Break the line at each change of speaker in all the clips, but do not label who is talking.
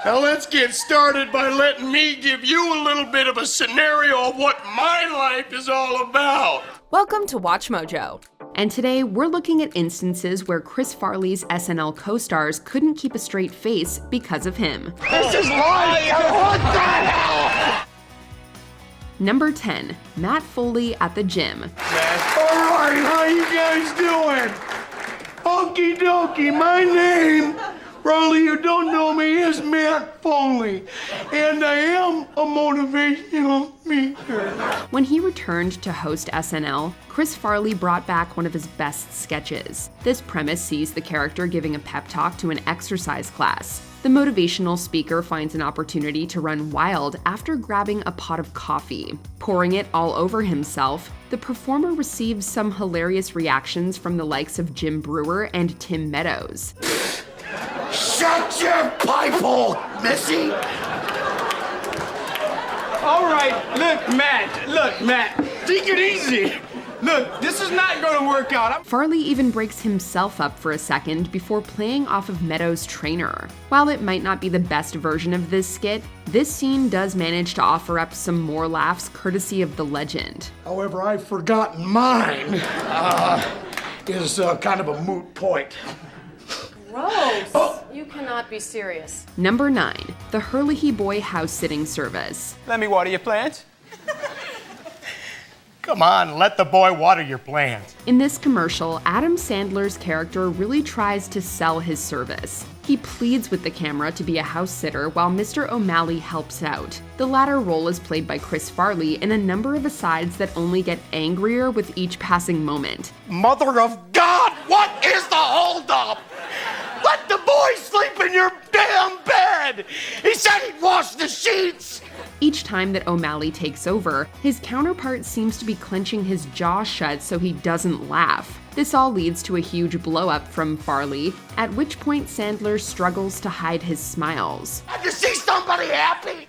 Now let's get started by letting me give you a little bit of a scenario of what my life is all about.
Welcome to WatchMojo. And today we're looking at instances where Chris Farley's SNL co-stars couldn't keep a straight face because of him.
This is life! What the hell?
Number 10, Matt Foley at the gym.
All right, how you guys doing? Okie dokie, my name, for all of you who don't know me, is Matt Foley, and I am a motivational speaker.
When he returned to host SNL, Chris Farley brought back one of his best sketches. This premise sees the character giving a pep talk to an exercise class. The motivational speaker finds an opportunity to run wild after grabbing a pot of coffee. Pouring it all over himself, the performer receives some hilarious reactions from the likes of Jim Breuer and Tim Meadows.
Shut your pipe hole, Missy!
All right, look, Matt, take it easy. Look, this is not gonna work out.
Farley even breaks himself up for a second before playing off of Meadows' trainer. While it might not be the best version of this skit, this scene does manage to offer up some more laughs courtesy of the legend.
However, I've forgotten mine. Is kind of a moot point.
Gross. You cannot be serious.
Number 9, the Hurley Boy house-sitting service.
Let me water your plants.
Come on, let the boy water your plants.
In this commercial, Adam Sandler's character really tries to sell his service. He pleads with the camera to be a house sitter while Mr. O'Malley helps out. The latter role is played by Chris Farley in a number of asides that only get angrier with each passing moment.
Mother of God, what is the holdup? Let the boy sleep in your damn bed! He said he'd wash the sheets!
Each time that O'Malley takes over, his counterpart seems to be clenching his jaw shut so he doesn't laugh. This all leads to a huge blow-up from Farley, at which point Sandler struggles to hide his smiles.
Had to see somebody happy,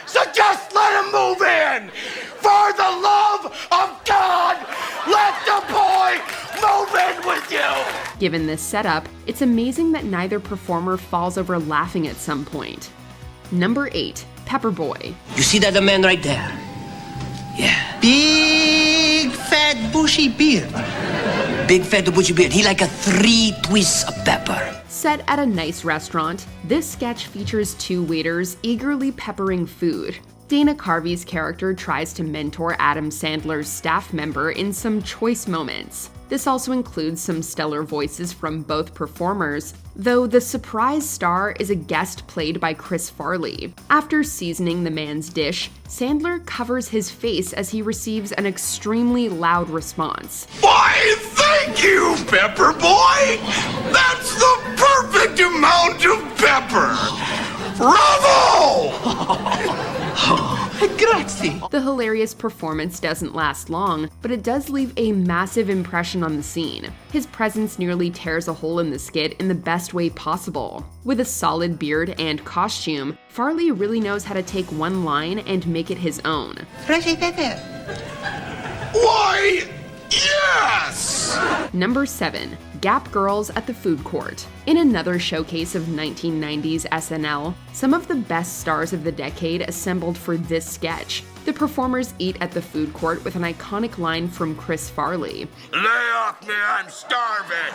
so just let him move in! For the love of God, let the boy move in with you!
Given this setup, it's amazing that neither performer falls over laughing at some point. Number 8, Pepper Boy.
You see that man right there? Yeah. Big, fat, bushy beard. Big, fat, bushy beard. He like a 3 twists of pepper.
Set at a nice restaurant, this sketch features 2 waiters eagerly peppering food. Dana Carvey's character tries to mentor Adam Sandler's staff member in some choice moments. This also includes some stellar voices from both performers, though the surprise star is a guest played by Chris Farley. After seasoning the man's dish, Sandler covers his face as he receives an extremely loud response.
Why, thank you, Pepper Boy! That's the perfect amount of pepper! Bravo!
Grazie.
The hilarious performance doesn't last long, but it does leave a massive impression on the scene. His presence nearly tears a hole in the skit in the best way possible. With a solid beard and costume, Farley really knows how to take one line and make it his own.
Why, yes!
Number 7, Gap Girls at the Food Court. In another showcase of 1990s SNL, some of the best stars of the decade assembled for this sketch. The performers eat at the food court with an iconic line from Chris Farley.
Lay off me, I'm starving!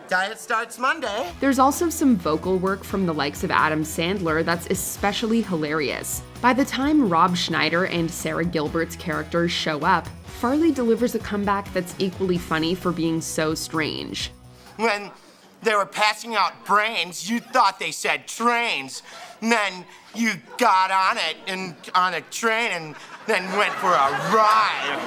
Diet starts Monday.
There's also some vocal work from the likes of Adam Sandler that's especially hilarious. By the time Rob Schneider and Sarah Gilbert's characters show up, Farley delivers a comeback that's equally funny for being so strange.
When they were passing out brains, you thought they said trains. And then you got on it and on a train and then went for a ride.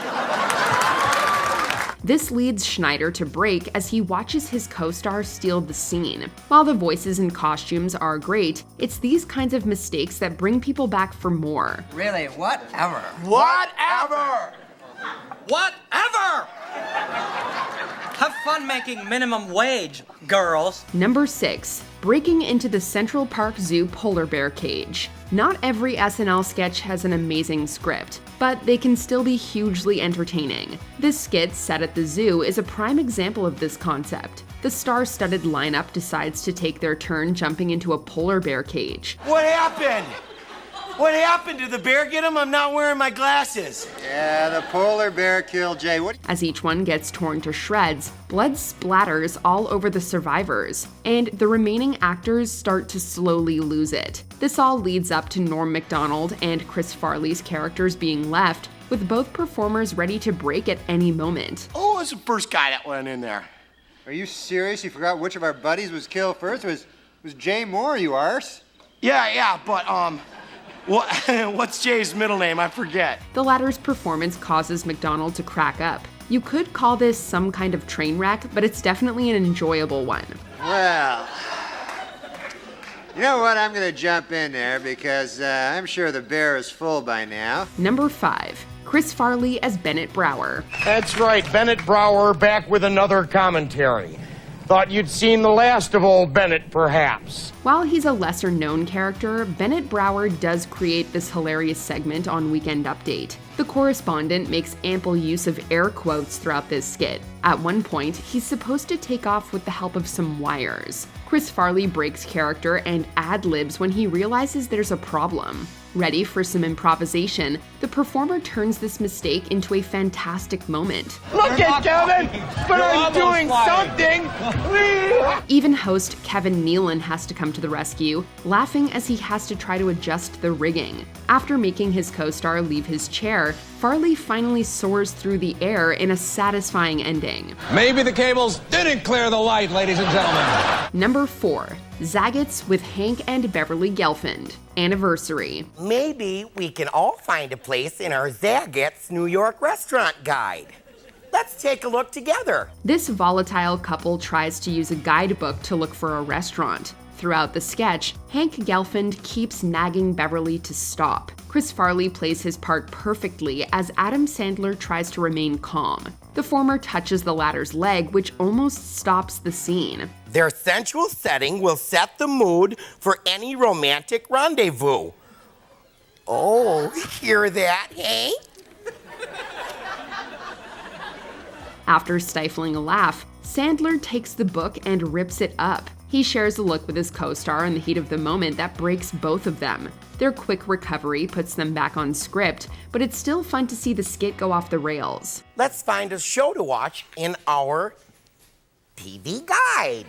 This leads Schneider to break as he watches his co-star steal the scene. While the voices and costumes are great, it's these kinds of mistakes that bring people back for more.
Really, whatever.
Whatever!
Whatever! Have fun making minimum wage, girls.
Number 6, breaking into the Central Park Zoo polar bear cage. Not every SNL sketch has an amazing script, but they can still be hugely entertaining. This skit, set at the zoo, is a prime example of this concept. The star-studded lineup decides to take their turn jumping into a polar bear cage.
What happened? What happened? Did the bear get him? I'm not wearing my glasses.
Yeah, the polar bear killed Jay.
As each one gets torn to shreds, blood splatters all over the survivors, and the remaining actors start to slowly lose it. This all leads up to Norm Macdonald and Chris Farley's characters being left, with both performers ready to break at any moment.
Who was the first guy that went in there?
Are you serious? You forgot which of our buddies was killed first? It was Jay Moore, you arse.
Yeah, but, what's Jay's middle name? I forget.
The latter's performance causes Macdonald to crack up. You could call this some kind of train wreck, but it's definitely an enjoyable one.
Well, you know what? I'm gonna jump in there because I'm sure the bear is full by now.
Number 5. Chris Farley as Bennett Brower.
That's right, Bennett Brower back with another commentary. Thought you'd seen the last of old Bennett, perhaps.
While he's a lesser-known character, Bennett Brower does create this hilarious segment on Weekend Update. The correspondent makes ample use of air quotes throughout this skit. At one point, he's supposed to take off with the help of some wires. Chris Farley breaks character and ad-libs when he realizes there's a problem. Ready for some improvisation, the performer turns this mistake into a fantastic moment.
Look at Kevin! But I'm doing something!
Even host Kevin Nealon has to come to the rescue, laughing as he has to try to adjust the rigging. After making his co-star leave his chair, Farley finally soars through the air in a satisfying ending.
Maybe the cables didn't clear the light, ladies and gentlemen.
Number 4. Zagat's with Hank and Beverly Gelfand. Anniversary.
Maybe we can all find a place in our Zagat's New York restaurant guide. Let's take a look together.
This volatile couple tries to use a guidebook to look for a restaurant. Throughout the sketch, Hank Gelfand keeps nagging Beverly to stop. Chris Farley plays his part perfectly as Adam Sandler tries to remain calm. The former touches the latter's leg, which almost stops the scene.
Their sensual setting will set the mood for any romantic rendezvous. Oh, hear that, Hank?
After stifling a laugh, Sandler takes the book and rips it up. He shares a look with his co-star in the heat of the moment that breaks both of them. Their quick recovery puts them back on script, but it's still fun to see the skit go off the rails.
Let's find a show to watch in our TV guide.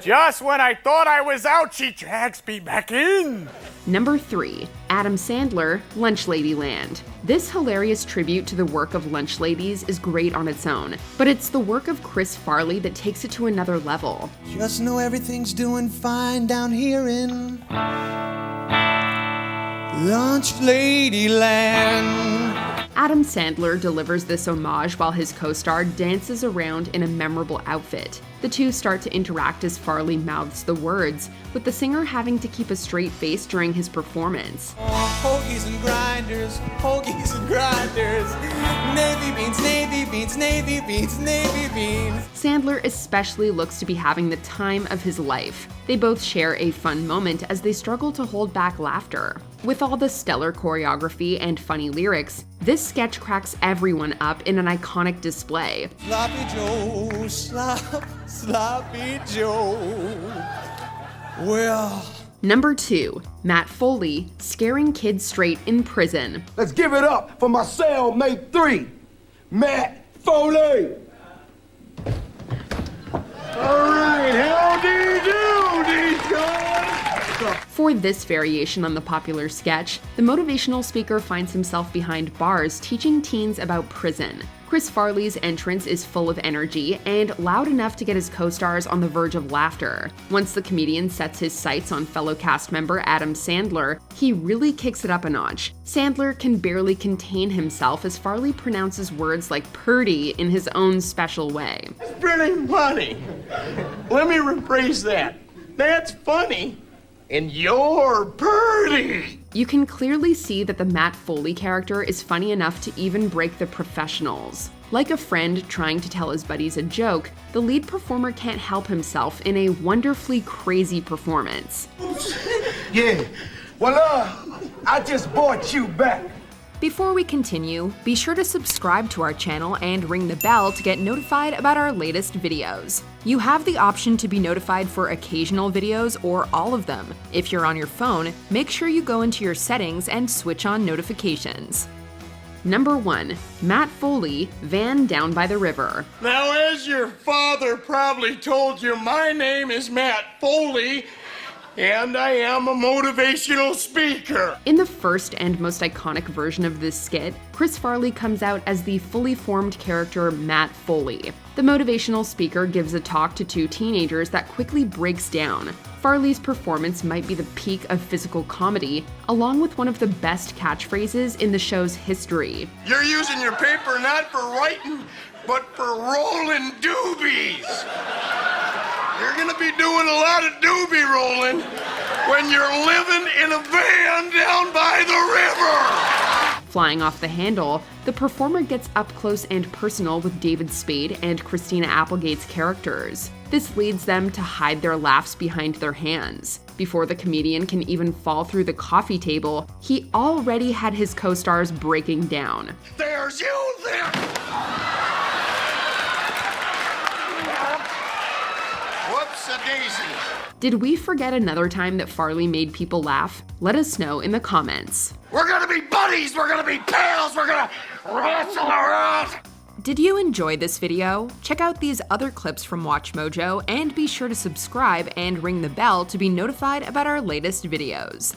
Just when I thought I was out, she drags me back in.
Number 3. Adam Sandler, Lunch Lady Land. This hilarious tribute to the work of lunch ladies is great on its own, but it's the work of Chris Farley that takes it to another level.
Just know everything's doing fine down here in Lunch Lady Land.
Adam Sandler delivers this homage while his co-star dances around in a memorable outfit. The two start to interact as Farley mouths the words, with the singer having to keep a straight face during his performance.
Hoagies and grinders, hoagies and grinders. Navy beans, navy beans, navy beans, navy beans.
Sandler especially looks to be having the time of his life. They both share a fun moment as they struggle to hold back laughter. With all the stellar choreography and funny lyrics, this sketch cracks everyone up in an iconic display.
Sloppy Joe, sloppy Joe. Well.
Number 2. Matt Foley, scaring kids straight in prison.
Let's give it up for my cellmate 3, Matt Foley. All right, howdy do, Deacon.
For this variation on the popular sketch, the motivational speaker finds himself behind bars teaching teens about prison. Chris Farley's entrance is full of energy and loud enough to get his co-stars on the verge of laughter. Once the comedian sets his sights on fellow cast member Adam Sandler, he really kicks it up a notch. Sandler can barely contain himself as Farley pronounces words like purdy in his own special way.
That's pretty funny. Let me rephrase that. That's funny. And you're purdy.
You can clearly see that the Matt Foley character is funny enough to even break the professionals. Like a friend trying to tell his buddies a joke, the lead performer can't help himself in a wonderfully crazy performance.
Yeah. Well, I just bought you back.
Before we continue, be sure to subscribe to our channel and ring the bell to get notified about our latest videos. You have the option to be notified for occasional videos or all of them. If you're on your phone, make sure you go into your settings and switch on notifications. Number 1. Matt Foley, Van Down by the River.
Now, as your father probably told you, my name is Matt Foley, and I am a motivational speaker.
In the first and most iconic version of this skit, Chris Farley comes out as the fully formed character Matt Foley. The motivational speaker gives a talk to 2 teenagers that quickly breaks down. Farley's performance might be the peak of physical comedy, along with one of the best catchphrases in the show's history.
You're using your paper not for writing, but for rolling doobies. You're gonna be doing a lot of doobie rolling when you're living in a van down by the river.
Flying off the handle, the performer gets up close and personal with David Spade and Christina Applegate's characters. This leads them to hide their laughs behind their hands. Before the comedian can even fall through the coffee table, he already had his co-stars breaking down.
There's you there. Whoops-a-daisy.
Did we forget another time that Farley made people laugh? Let us know in the comments.
We're gonna be buddies, we're gonna be pals, we're gonna wrestle around.
Did you enjoy this video? Check out these other clips from WatchMojo and be sure to subscribe and ring the bell to be notified about our latest videos.